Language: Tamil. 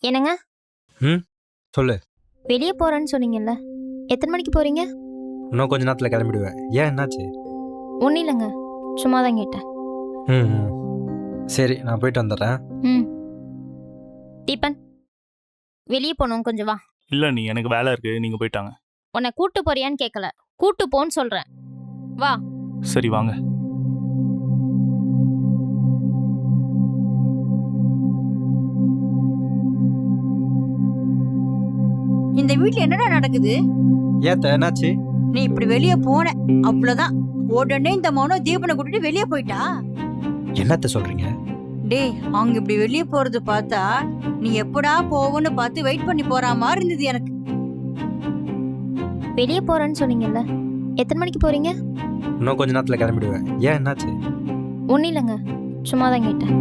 என்னங்க? ம் சொல்லு. வெளிய போறேன்னு சொன்னீங்கல்ல. எத்தன மணிக்கு போறீங்க? இன்னும் கொஞ்ச நேரத்தில் கிளம்பிடுவேன். ஏன் என்னாச்சு? ஒன்னும் இல்லைங்க. சும்மா தான் கேட்டேன். ம் ம். சரி நான் போயிட்டு வந்துடுறேன். ம். தீபன், வெளிய போணும் கொஞ்சம் வா. இல்ல நீ எனக்கு வேலை இருக்கு, நீங்க போயிட்டாங்க. உன்னை கூட்டு போறியான்னு கேட்கல. கூட்டு போன்னு சொல்றேன். வா. சரி வாங்க. இந்த வீட்ல என்னடா நடக்குது? ஏத்த என்னாச்சு? நீ இப்படி வெளிய போன அவ்வளவுதான். உடனே இந்த மௌனம் தீபனை கூட்டிட்டு வெளிய போயிட்டா. என்னத்த சொல்றீங்க? டேய், அவங்க இப்படி வெளிய போறது பார்த்தா நீ எப்படா போவன்னு பார்த்து வெயிட் பண்ணி போற மாதிரி இருந்தது எனக்கு. வெளிய போறேன்னு சொன்னீங்கல்ல. எத்தன மணிக்கு போறீங்க? இன்னும் கொஞ்ச நேரத்தில் கிளம்பிடுவேன். ஏன் என்னாச்சு? ஒன்னும் இல்லைங்க. சும்மா தான் கேட்டேன்.